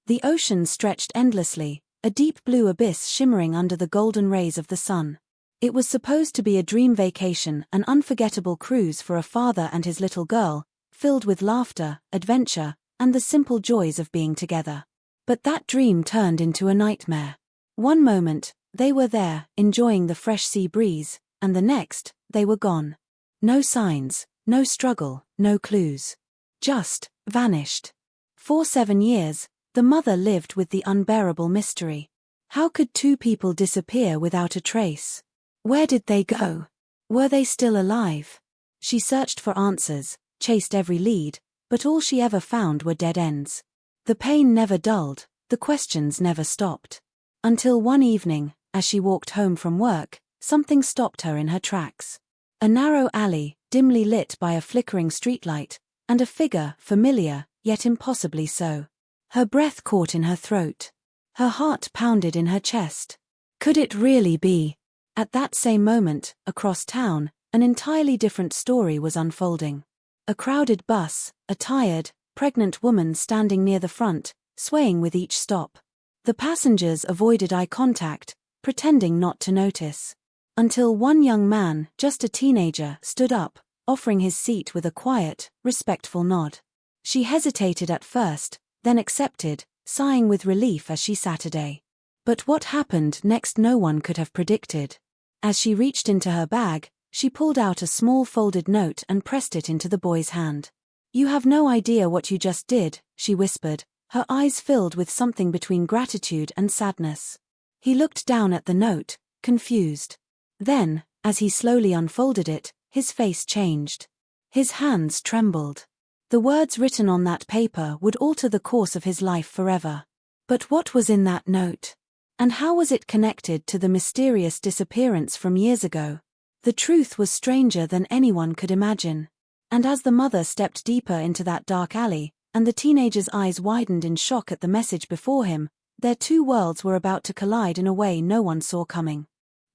The ocean stretched endlessly, a deep blue abyss shimmering under the golden rays of the sun. It was supposed to be a dream vacation, an unforgettable cruise for a father and his little girl, filled with laughter, adventure, and the simple joys of being together. But that dream turned into a nightmare. One moment, they were there, enjoying the fresh sea breeze, and the next, they were gone. No signs, no struggle, no clues. Just vanished. For 7 years, the mother lived with the unbearable mystery. How could two people disappear without a trace? Where did they go? Were they still alive? She searched for answers, chased every lead, but all she ever found were dead ends. The pain never dulled, the questions never stopped. Until one evening, as she walked home from work, something stopped her in her tracks. A narrow alley, dimly lit by a flickering streetlight, and a figure, familiar, yet impossibly so. Her breath caught in her throat. Her heart pounded in her chest. Could it really be? At that same moment, across town, an entirely different story was unfolding. A crowded bus, a tired, pregnant woman standing near the front, swaying with each stop. The passengers avoided eye contact, pretending not to notice. Until one young man, just a teenager, stood up, offering his seat with a quiet, respectful nod. She hesitated at first, then accepted, sighing with relief as she sat a day. But what happened next no one could have predicted. As she reached into her bag, she pulled out a small folded note and pressed it into the boy's hand. "You have no idea what you just did," she whispered, her eyes filled with something between gratitude and sadness. He looked down at the note, confused. Then, as he slowly unfolded it, his face changed. His hands trembled. The words written on that paper would alter the course of his life forever. But what was in that note? And how was it connected to the mysterious disappearance from years ago? The truth was stranger than anyone could imagine. And as the mother stepped deeper into that dark alley, and the teenager's eyes widened in shock at the message before him, their two worlds were about to collide in a way no one saw coming.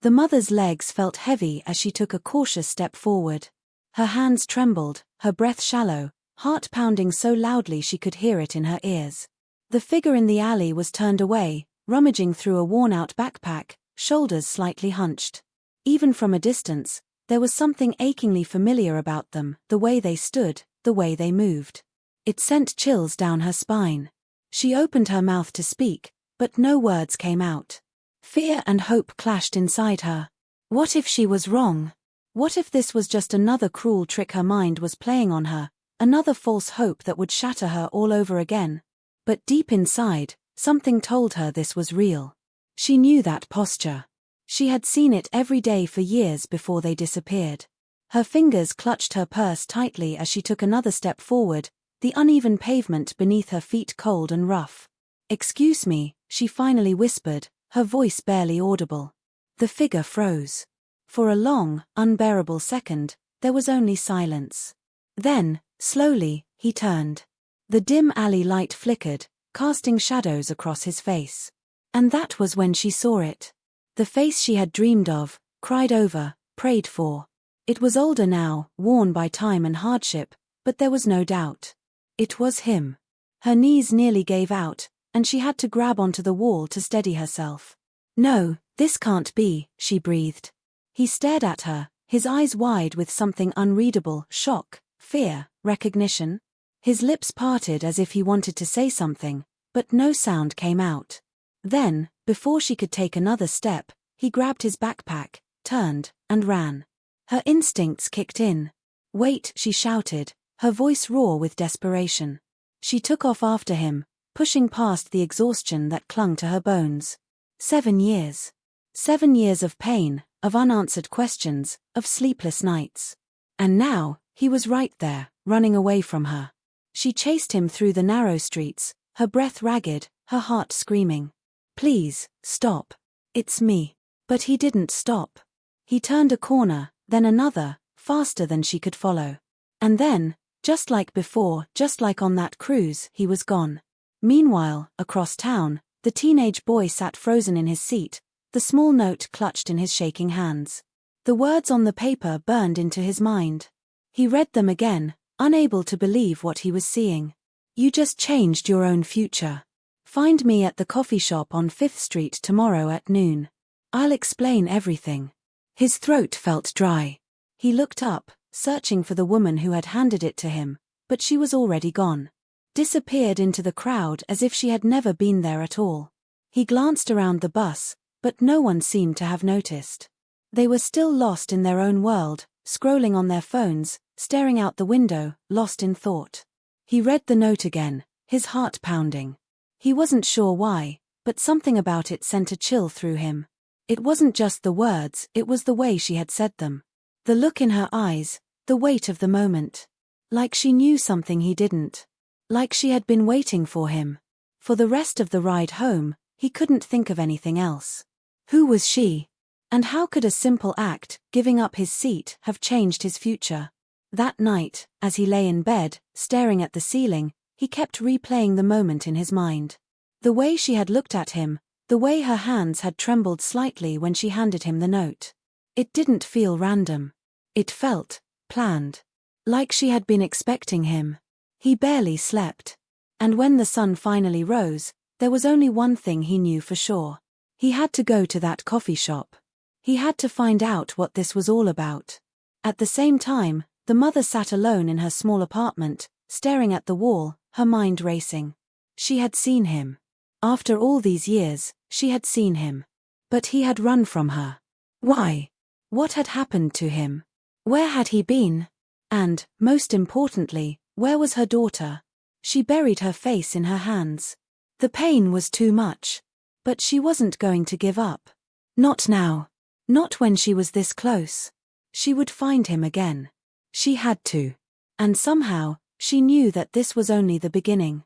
The mother's legs felt heavy as she took a cautious step forward. Her hands trembled, her breath shallow, heart pounding so loudly she could hear it in her ears. The figure in the alley was turned away, rummaging through a worn-out backpack, shoulders slightly hunched. Even from a distance, there was something achingly familiar about them, the way they stood, the way they moved. It sent chills down her spine. She opened her mouth to speak, but no words came out. Fear and hope clashed inside her. What if she was wrong? What if this was just another cruel trick her mind was playing on her, another false hope that would shatter her all over again? But deep inside, something told her this was real. She knew that posture. She had seen it every day for years before they disappeared. Her fingers clutched her purse tightly as she took another step forward, the uneven pavement beneath her feet cold and rough. "Excuse me," she finally whispered, her voice barely audible. The figure froze. For a long, unbearable second, there was only silence. Then, slowly, he turned. The dim alley light flickered, casting shadows across his face. And that was when she saw it. The face she had dreamed of, cried over, prayed for. It was older now, worn by time and hardship, but there was no doubt. It was him. Her knees nearly gave out, and she had to grab onto the wall to steady herself. "No, this can't be," she breathed. He stared at her, his eyes wide with something unreadable, shock, fear, recognition. His lips parted as if he wanted to say something, but no sound came out. Then, before she could take another step, he grabbed his backpack, turned, and ran. Her instincts kicked in. "Wait," she shouted, her voice raw with desperation. She took off after him, pushing past the exhaustion that clung to her bones. 7 years. 7 years of pain, of unanswered questions, of sleepless nights. And now, he was right there, running away from her. She chased him through the narrow streets, her breath ragged, her heart screaming. "Please, stop. It's me." But he didn't stop. He turned a corner, then another, faster than she could follow. And then, just like before, just like on that cruise, he was gone. Meanwhile, across town, the teenage boy sat frozen in his seat, the small note clutched in his shaking hands. The words on the paper burned into his mind. He read them again, unable to believe what he was seeing. "You just changed your own future. Find me at the coffee shop on 5th Street tomorrow at noon. I'll explain everything. His throat felt dry. He looked up, searching for the woman who had handed it to him, but she was already gone. Disappeared into the crowd as if she had never been there at all. He glanced around the bus, but no one seemed to have noticed. They were still lost in their own world, scrolling on their phones, staring out the window, lost in thought. He read the note again, his heart pounding. He wasn't sure why, but something about it sent a chill through him. It wasn't just the words, it was the way she had said them. The look in her eyes, the weight of the moment. Like she knew something he didn't. Like she had been waiting for him. For the rest of the ride home, he couldn't think of anything else. Who was she? And how could a simple act, giving up his seat, have changed his future? That night, as he lay in bed, staring at the ceiling, he kept replaying the moment in his mind. The way she had looked at him, the way her hands had trembled slightly when she handed him the note. It didn't feel random. It felt planned. Like she had been expecting him. He barely slept. And when the sun finally rose, there was only one thing he knew for sure. He had to go to that coffee shop. He had to find out what this was all about. At the same time, the mother sat alone in her small apartment, staring at the wall, her mind racing. She had seen him. After all these years, she had seen him. But he had run from her. Why? What had happened to him? Where had he been? And, most importantly, where was her daughter? She buried her face in her hands. The pain was too much. But she wasn't going to give up. Not now. Not when she was this close. She would find him again. She had to. And somehow, she knew that this was only the beginning.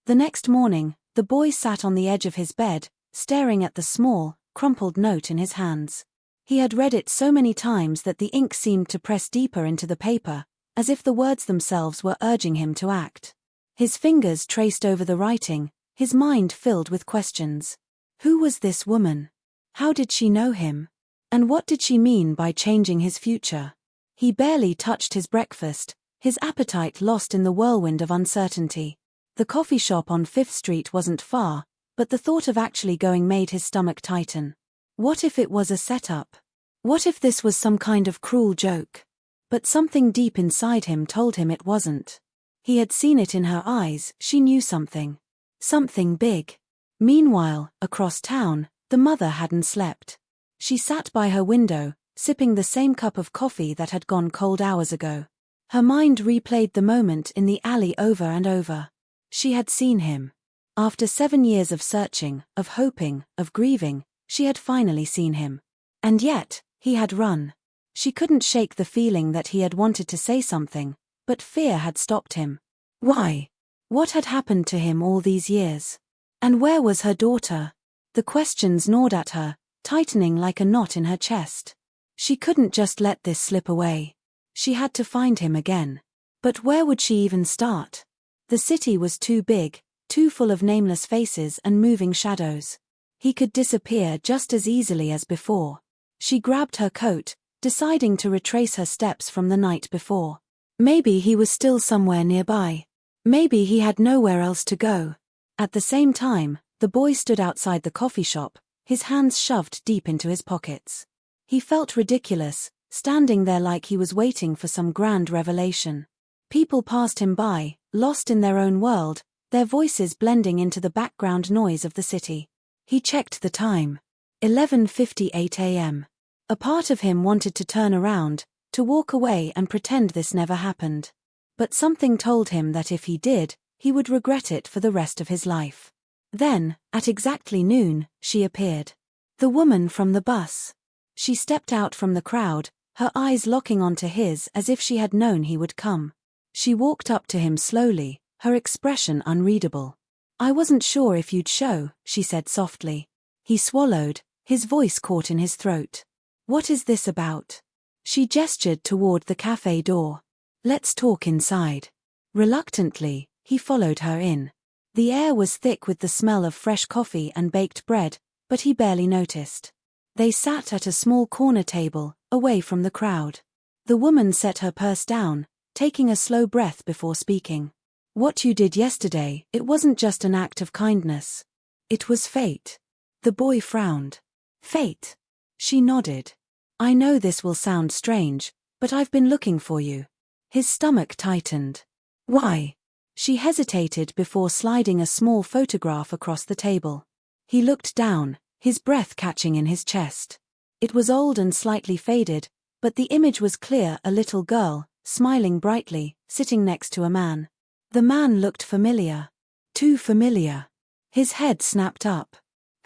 The next morning, the boy sat on the edge of his bed, staring at the small, crumpled note in his hands. He had read it so many times that the ink seemed to press deeper into the paper, as if the words themselves were urging him to act. His fingers traced over the writing, his mind filled with questions. Who was this woman? How did she know him? And what did she mean by changing his future? He barely touched his breakfast, his appetite lost in the whirlwind of uncertainty. The coffee shop on 5th Street wasn't far, but the thought of actually going made his stomach tighten. What if it was a setup? What if this was some kind of cruel joke? But something deep inside him told him it wasn't. He had seen it in her eyes, she knew something. Something big. Meanwhile, across town, the mother hadn't slept. She sat by her window, sipping the same cup of coffee that had gone cold hours ago. Her mind replayed the moment in the alley over and over. She had seen him. After 7 years of searching, of hoping, of grieving, she had finally seen him. And yet, he had run. She couldn't shake the feeling that he had wanted to say something, but fear had stopped him. Why? What had happened to him all these years? And where was her daughter? The questions gnawed at her, tightening like a knot in her chest. She couldn't just let this slip away. She had to find him again. But where would she even start? The city was too big, too full of nameless faces and moving shadows. He could disappear just as easily as before. She grabbed her coat, deciding to retrace her steps from the night before. Maybe he was still somewhere nearby. Maybe he had nowhere else to go. At the same time, the boy stood outside the coffee shop, his hands shoved deep into his pockets. He felt ridiculous, standing there like he was waiting for some grand revelation. People passed him by, lost in their own world, their voices blending into the background noise of the city. He checked the time. 11:58 a.m. A part of him wanted to turn around, to walk away and pretend this never happened. But something told him that if he did, he would regret it for the rest of his life. Then, at exactly noon, she appeared. The woman from the bus. She stepped out from the crowd, her eyes locking onto his as if she had known he would come. She walked up to him slowly, her expression unreadable. "I wasn't sure if you'd show," she said softly. He swallowed, his voice caught in his throat. "What is this about?" She gestured toward the cafe door. "Let's talk inside." Reluctantly, he followed her in. The air was thick with the smell of fresh coffee and baked bread, but he barely noticed. They sat at a small corner table, away from the crowd. The woman set her purse down, taking a slow breath before speaking. "What you did yesterday, it wasn't just an act of kindness. It was fate. The boy frowned. Fate? She nodded. I know this will sound strange, but I've been looking for you. His stomach tightened. Why? She hesitated before sliding a small photograph across the table. He looked down, his breath catching in his chest. It was old and slightly faded, but the image was clear: a little girl, smiling brightly, sitting next to a man. The man looked familiar. Too familiar. His head snapped up.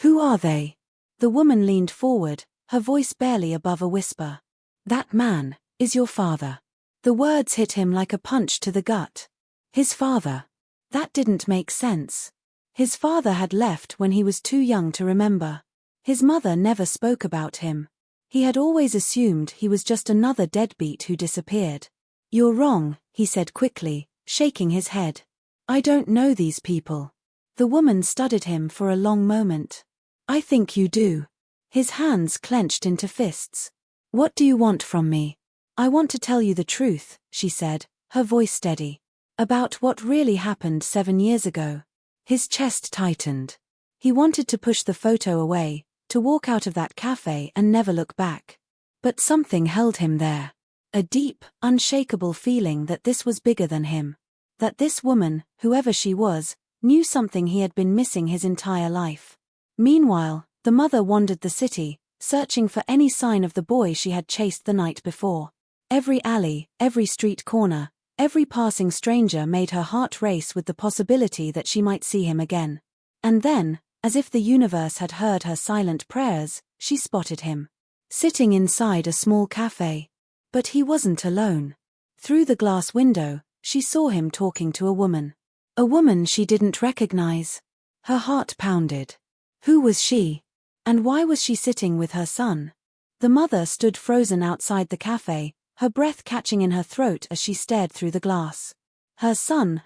Who are they? The woman leaned forward, her voice barely above a whisper. That man is your father. The words hit him like a punch to the gut. His father. That didn't make sense. His father had left when he was too young to remember. His mother never spoke about him. He had always assumed he was just another deadbeat who disappeared. You're wrong, he said quickly, shaking his head. I don't know these people. The woman studied him for a long moment. I think you do. His hands clenched into fists. What do you want from me? I want to tell you the truth, she said, her voice steady. About what really happened 7 years ago. His chest tightened. He wanted to push the photo away, to walk out of that cafe and never look back. But something held him there. A deep, unshakable feeling that this was bigger than him. That this woman, whoever she was, knew something he had been missing his entire life. Meanwhile, the mother wandered the city, searching for any sign of the boy she had chased the night before. Every alley, every street corner, every passing stranger made her heart race with the possibility that she might see him again. And then, as if the universe had heard her silent prayers, she spotted him. Sitting inside a small cafe. But he wasn't alone. Through the glass window, she saw him talking to a woman. A woman she didn't recognize. Her heart pounded. Who was she? And why was she sitting with her son? The mother stood frozen outside the cafe, her breath catching in her throat as she stared through the glass. Her son,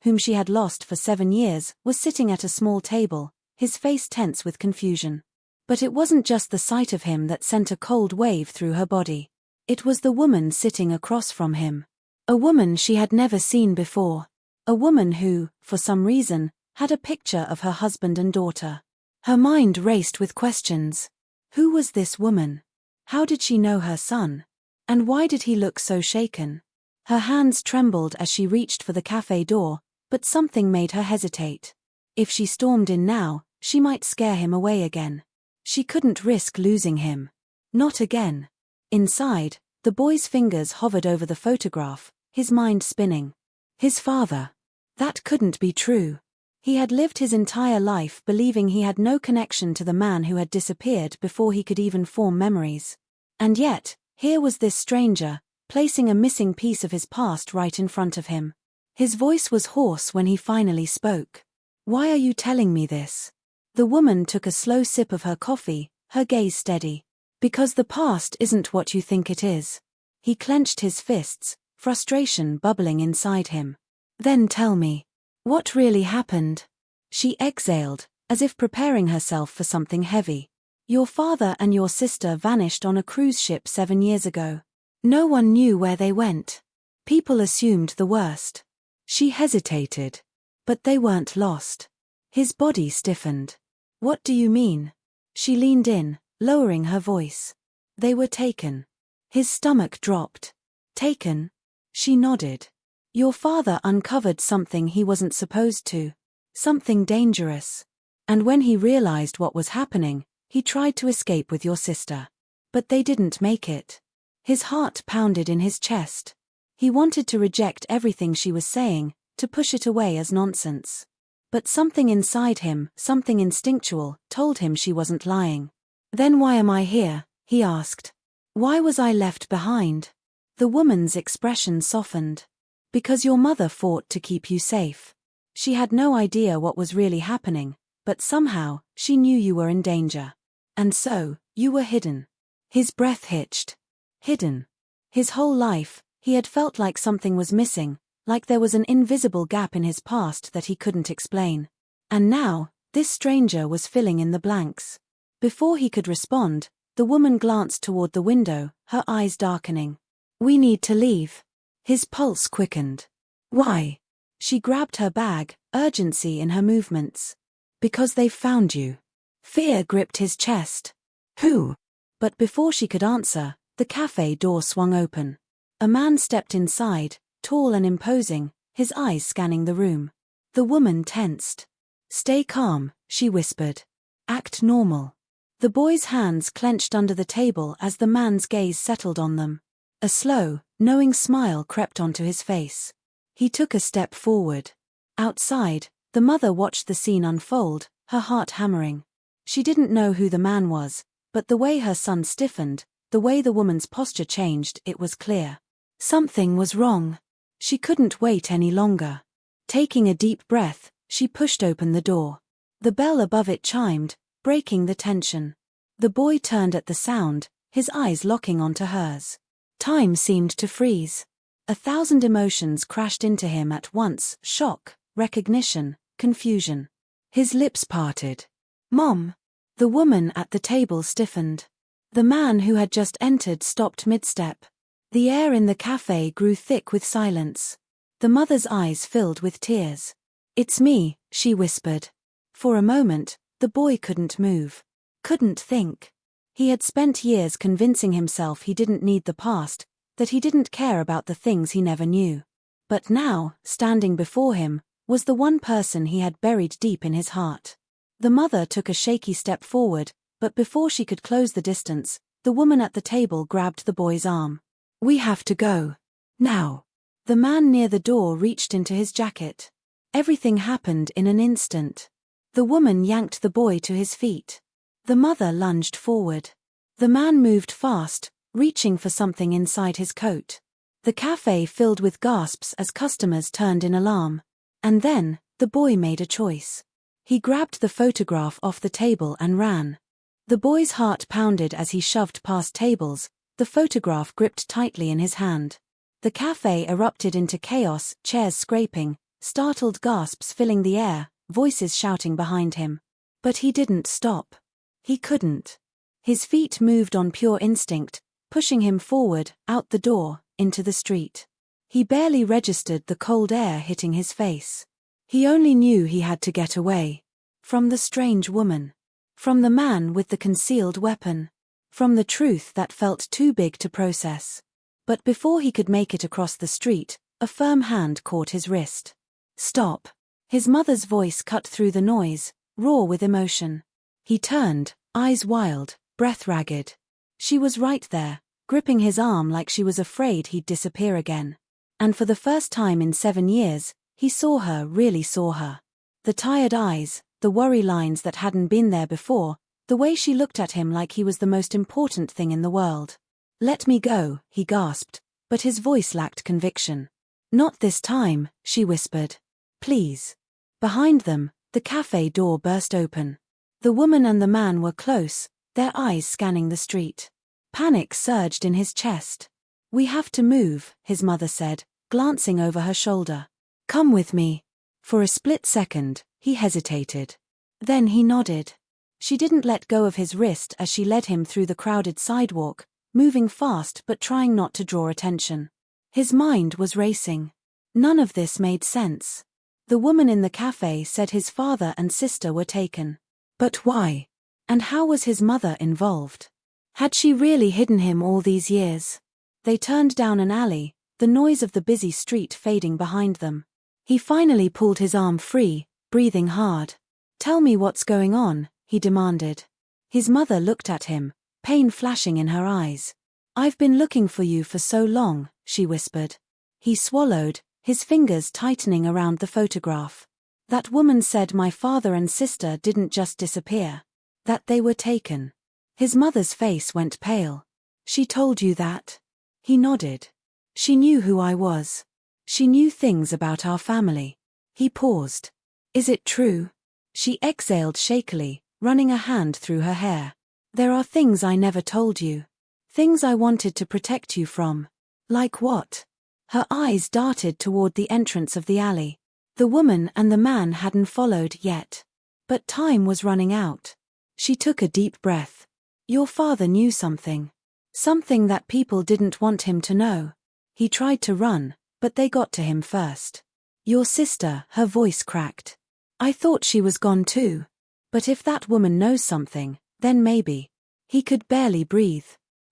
whom she had lost for 7 years, was sitting at a small table, his face tense with confusion. But it wasn't just the sight of him that sent a cold wave through her body. It was the woman sitting across from him. A woman she had never seen before. A woman who, for some reason, had a picture of her husband and daughter. Her mind raced with questions. Who was this woman? How did she know her son? And why did he look so shaken? Her hands trembled as she reached for the cafe door, but something made her hesitate. If she stormed in now, she might scare him away again. She couldn't risk losing him. Not again. Inside, the boy's fingers hovered over the photograph, his mind spinning. His father. That couldn't be true. He had lived his entire life believing he had no connection to the man who had disappeared before he could even form memories. And yet, here was this stranger, placing a missing piece of his past right in front of him. His voice was hoarse when he finally spoke. Why are you telling me this? The woman took a slow sip of her coffee, her gaze steady. Because the past isn't what you think it is. He clenched his fists, frustration bubbling inside him. Then tell me. What really happened? She exhaled, as if preparing herself for something heavy. Your father and your sister vanished on a cruise ship 7 years ago. No one knew where they went. People assumed the worst. She hesitated. But they weren't lost. His body stiffened. What do you mean? She leaned in, lowering her voice. They were taken. His stomach dropped. Taken? She nodded. Your father uncovered something he wasn't supposed to. Something dangerous. And when he realized what was happening, he tried to escape with your sister. But they didn't make it. His heart pounded in his chest. He wanted to reject everything she was saying, to push it away as nonsense. But something inside him, something instinctual, told him she wasn't lying. Then why am I here? He asked. Why was I left behind? The woman's expression softened. Because your mother fought to keep you safe. She had no idea what was really happening, but somehow, she knew you were in danger. And so, you were hidden. His breath hitched. Hidden. His whole life, he had felt like something was missing, like there was an invisible gap in his past that he couldn't explain. And now, this stranger was filling in the blanks. Before he could respond, the woman glanced toward the window, her eyes darkening. We need to leave. His pulse quickened. Why? She grabbed her bag, urgency in her movements. Because they've found you. Fear gripped his chest. Who? But before she could answer, the cafe door swung open. A man stepped inside, tall and imposing, his eyes scanning the room. The woman tensed. Stay calm, she whispered. Act normal. The boy's hands clenched under the table as the man's gaze settled on them. A slow, knowing smile crept onto his face. He took a step forward. Outside, the mother watched the scene unfold, her heart hammering. She didn't know who the man was, but the way her son stiffened, the way the woman's posture changed, it was clear. Something was wrong. She couldn't wait any longer. Taking a deep breath, she pushed open the door. The bell above it chimed, breaking the tension. The boy turned at the sound, his eyes locking onto hers. Time seemed to freeze. 1,000 emotions crashed into him at once: shock, recognition, confusion. His lips parted. Mom! The woman at the table stiffened. The man who had just entered stopped mid-step. The air in the cafe grew thick with silence. The mother's eyes filled with tears. It's me, she whispered. For a moment, the boy couldn't move. Couldn't think. He had spent years convincing himself he didn't need the past, that he didn't care about the things he never knew. But now, standing before him, was the one person he had buried deep in his heart. The mother took a shaky step forward, but before she could close the distance, the woman at the table grabbed the boy's arm. We have to go. Now. The man near the door reached into his jacket. Everything happened in an instant. The woman yanked the boy to his feet. The mother lunged forward. The man moved fast, reaching for something inside his coat. The cafe filled with gasps as customers turned in alarm. And then, the boy made a choice. He grabbed the photograph off the table and ran. The boy's heart pounded as he shoved past tables, the photograph gripped tightly in his hand. The cafe erupted into chaos, chairs scraping, startled gasps filling the air, voices shouting behind him. But he didn't stop. He couldn't. His feet moved on pure instinct, pushing him forward, out the door, into the street. He barely registered the cold air hitting his face. He only knew he had to get away. From the strange woman. From the man with the concealed weapon. From the truth that felt too big to process. But before he could make it across the street, a firm hand caught his wrist. Stop. His mother's voice cut through the noise, raw with emotion. He turned, eyes wild, breath ragged. She was right there, gripping his arm like she was afraid he'd disappear again. And for the first time in 7 years, he saw her, really saw her. The tired eyes, the worry lines that hadn't been there before, the way she looked at him like he was the most important thing in the world. Let me go, he gasped, but his voice lacked conviction. Not this time, she whispered. Please. Behind them, the cafe door burst open. The woman and the man were close, their eyes scanning the street. Panic surged in his chest. We have to move, his mother said, glancing over her shoulder. Come with me. For a split second, he hesitated. Then he nodded. She didn't let go of his wrist as she led him through the crowded sidewalk, moving fast but trying not to draw attention. His mind was racing. None of this made sense. The woman in the cafe said his father and sister were taken. But why? And how was his mother involved? Had she really hidden him all these years? They turned down an alley, the noise of the busy street fading behind them. He finally pulled his arm free, breathing hard. Tell me what's going on, he demanded. His mother looked at him, pain flashing in her eyes. I've been looking for you for so long, she whispered. He swallowed, his fingers tightening around the photograph. That woman said my father and sister didn't just disappear. That they were taken. His mother's face went pale. She told you that? He nodded. She knew who I was. She knew things about our family. He paused. Is it true? She exhaled shakily, running a hand through her hair. There are things I never told you. Things I wanted to protect you from. Like what? Her eyes darted toward the entrance of the alley. The woman and the man hadn't followed yet. But time was running out. She took a deep breath. Your father knew something. Something that people didn't want him to know. He tried to run, but they got to him first. Your sister, her voice cracked. I thought she was gone too. But if that woman knows something, then maybe. He could barely breathe.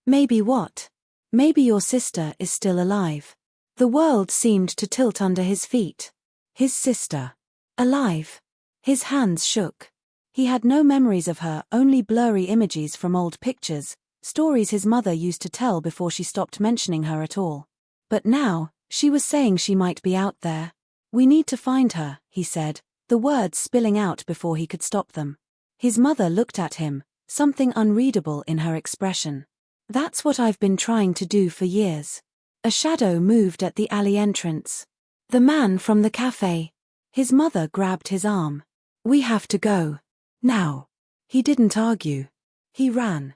Maybe what? Maybe your sister is still alive. The world seemed to tilt under his feet. His sister. Alive. His hands shook. He had no memories of her, only blurry images from old pictures, stories his mother used to tell before she stopped mentioning her at all. But now, she was saying she might be out there. We need to find her, he said, the words spilling out before he could stop them. His mother looked at him, something unreadable in her expression. That's what I've been trying to do for years. A shadow moved at the alley entrance. The man from the cafe. His mother grabbed his arm. We have to go. Now. He didn't argue. He ran.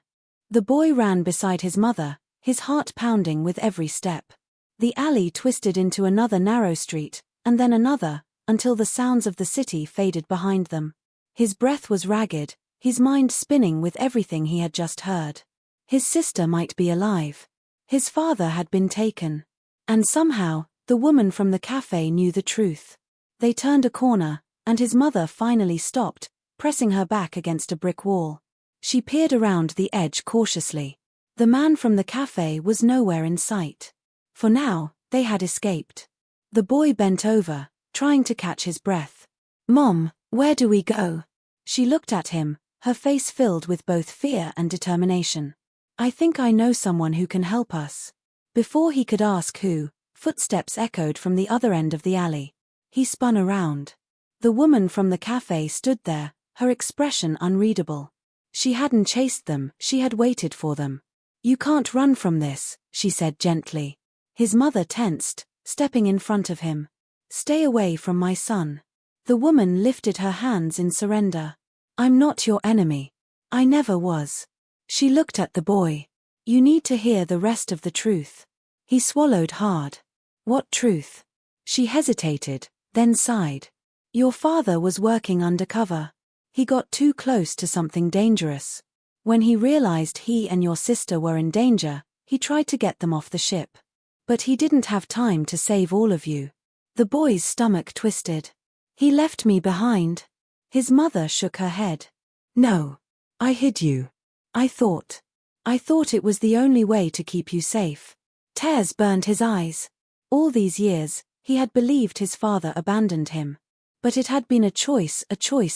The boy ran beside his mother, his heart pounding with every step. The alley twisted into another narrow street, and then another, until the sounds of the city faded behind them. His breath was ragged, his mind spinning with everything he had just heard. His sister might be alive. His father had been taken. And somehow, the woman from the cafe knew the truth. They turned a corner, and his mother finally stopped, pressing her back against a brick wall. She peered around the edge cautiously. The man from the cafe was nowhere in sight. For now, they had escaped. The boy bent over, trying to catch his breath. Mom, where do we go? She looked at him, her face filled with both fear and determination. I think I know someone who can help us. Before he could ask who, footsteps echoed from the other end of the alley. He spun around. The woman from the cafe stood there, her expression unreadable. She hadn't chased them, she had waited for them. You can't run from this, she said gently. His mother tensed, stepping in front of him. Stay away from my son. The woman lifted her hands in surrender. I'm not your enemy. I never was. She looked at the boy. You need to hear the rest of the truth. He swallowed hard. What truth? She hesitated, then sighed. Your father was working undercover. He got too close to something dangerous. When he realized he and your sister were in danger, he tried to get them off the ship. But he didn't have time to save all of you. The boy's stomach twisted. He left me behind. His mother shook her head. No. I hid you. I thought it was the only way to keep you safe. Tears burned his eyes. All these years, he had believed his father abandoned him. But it had been a choice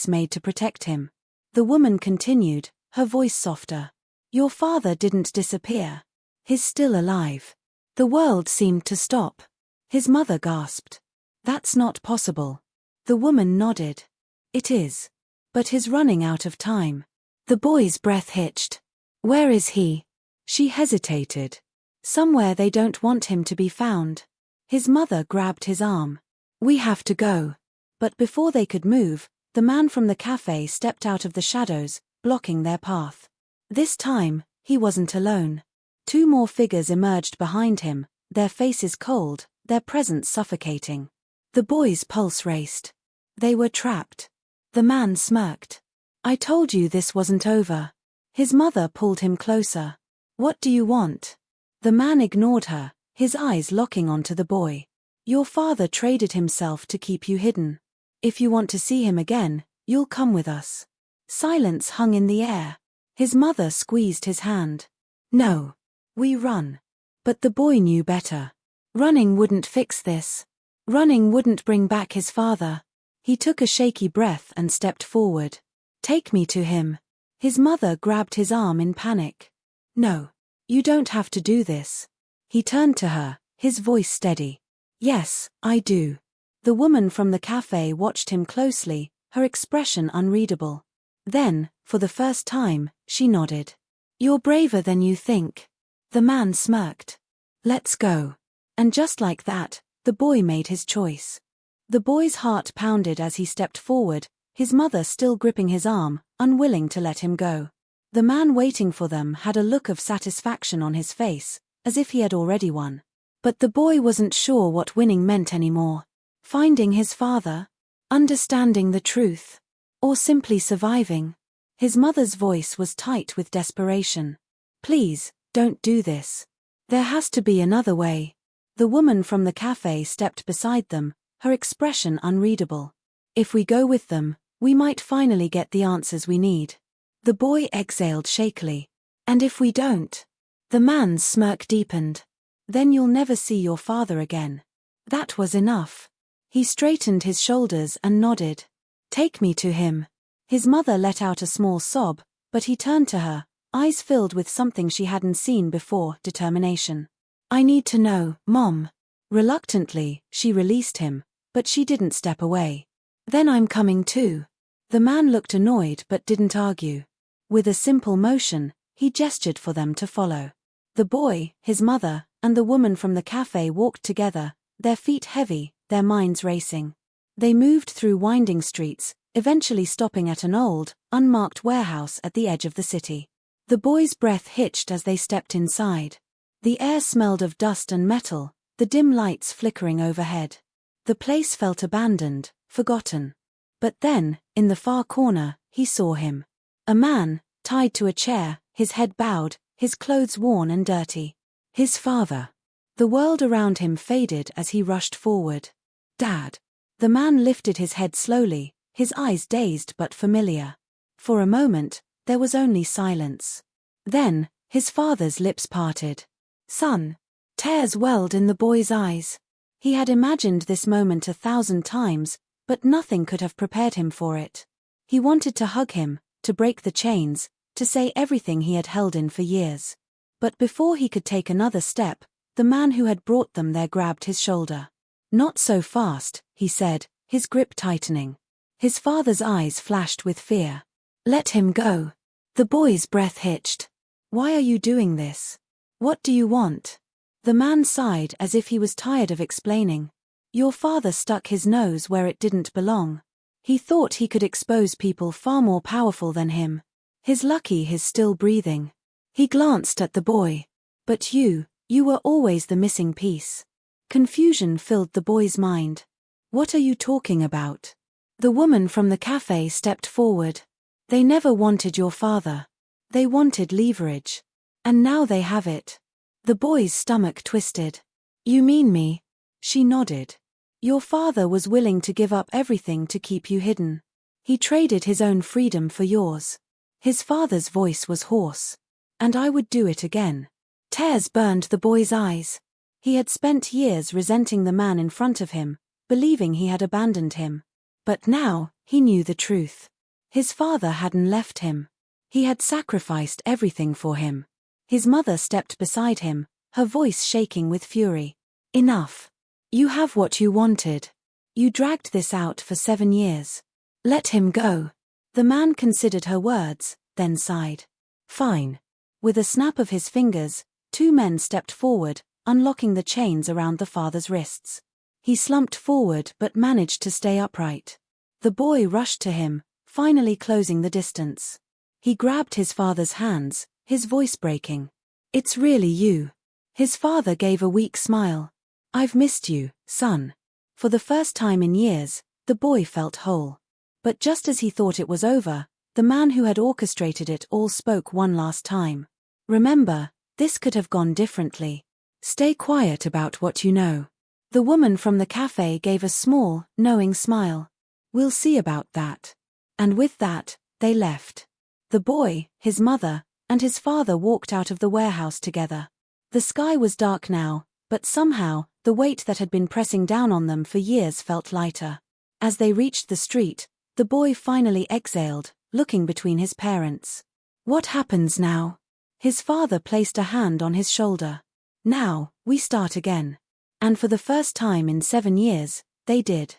made to protect him. The woman continued, her voice softer. Your father didn't disappear. He's still alive. The world seemed to stop. His mother gasped. That's not possible. The woman nodded. It is. But he's running out of time. The boy's breath hitched. Where is he? She hesitated. Somewhere they don't want him to be found. His mother grabbed his arm. We have to go. But before they could move, the man from the cafe stepped out of the shadows, blocking their path. This time, he wasn't alone. Two more figures emerged behind him, their faces cold, their presence suffocating. The boy's pulse raced. They were trapped. The man smirked. I told you this wasn't over. His mother pulled him closer. What do you want? The man ignored her, his eyes locking onto the boy. Your father traded himself to keep you hidden. If you want to see him again, you'll come with us. Silence hung in the air. His mother squeezed his hand. No. We run. But the boy knew better. Running wouldn't fix this. Running wouldn't bring back his father. He took a shaky breath and stepped forward. Take me to him. His mother grabbed his arm in panic. No. You don't have to do this. He turned to her, his voice steady. Yes, I do. The woman from the cafe watched him closely, her expression unreadable. Then, for the first time, she nodded. You're braver than you think. The man smirked. Let's go. And just like that, the boy made his choice. The boy's heart pounded as he stepped forward, his mother still gripping his arm, unwilling to let him go. The man waiting for them had a look of satisfaction on his face, as if he had already won. But the boy wasn't sure what winning meant anymore. Finding his father? Understanding the truth? Or simply surviving? His mother's voice was tight with desperation. Please, don't do this. There has to be another way. The woman from the cafe stepped beside them, her expression unreadable. If we go with them, We might finally get the answers we need. The boy exhaled shakily. And if we don't? The man's smirk deepened. Then you'll never see your father again. That was enough. He straightened his shoulders and nodded. Take me to him. His mother let out a small sob, but he turned to her, eyes filled with something she hadn't seen before, determination. I need to know, Mom. Reluctantly, she released him, but she didn't step away. Then I'm coming too. The man looked annoyed but didn't argue. With a simple motion, he gestured for them to follow. The boy, his mother, and the woman from the cafe walked together, their feet heavy, their minds racing. They moved through winding streets, eventually stopping at an old, unmarked warehouse at the edge of the city. The boy's breath hitched as they stepped inside. The air smelled of dust and metal, the dim lights flickering overhead. The place felt abandoned, forgotten. But then, in the far corner, he saw him. A man, tied to a chair, his head bowed, his clothes worn and dirty. His father. The world around him faded as he rushed forward. Dad. The man lifted his head slowly, his eyes dazed but familiar. For a moment, there was only silence. Then, his father's lips parted. Son. Tears welled in the boy's eyes. He had imagined this moment 1,000 times, but nothing could have prepared him for it. He wanted to hug him, to break the chains, to say everything he had held in for years. But before he could take another step, the man who had brought them there grabbed his shoulder. Not so fast, he said, his grip tightening. His father's eyes flashed with fear. Let him go. The boy's breath hitched. Why are you doing this? What do you want? The man sighed as if he was tired of explaining. Your father stuck his nose where it didn't belong. He thought he could expose people far more powerful than him. He's still breathing. He glanced at the boy. But you were always the missing piece. Confusion filled the boy's mind. What are you talking about? The woman from the cafe stepped forward. They never wanted your father. They wanted leverage. And now they have it. The boy's stomach twisted. You mean me? She nodded. Your father was willing to give up everything to keep you hidden. He traded his own freedom for yours. His father's voice was hoarse. And I would do it again. Tears burned the boy's eyes. He had spent years resenting the man in front of him, believing he had abandoned him. But now, he knew the truth. His father hadn't left him. He had sacrificed everything for him. His mother stepped beside him, her voice shaking with fury. Enough. You have what you wanted. You dragged this out for 7 years. Let him go. The man considered her words, then sighed. Fine. With a snap of his fingers, 2 men stepped forward, unlocking the chains around the father's wrists. He slumped forward but managed to stay upright. The boy rushed to him, finally closing the distance. He grabbed his father's hands, his voice breaking. It's really you. His father gave a weak smile. I've missed you, son. For the first time in years, the boy felt whole. But just as he thought it was over, the man who had orchestrated it all spoke one last time. Remember, this could have gone differently. Stay quiet about what you know. The woman from the cafe gave a small, knowing smile. We'll see about that. And with that, they left. The boy, his mother, and his father walked out of the warehouse together. The sky was dark now, but somehow, the weight that had been pressing down on them for years felt lighter. As they reached the street, the boy finally exhaled, looking between his parents. What happens now? His father placed a hand on his shoulder. Now, we start again. And for the first time in 7 years, they did.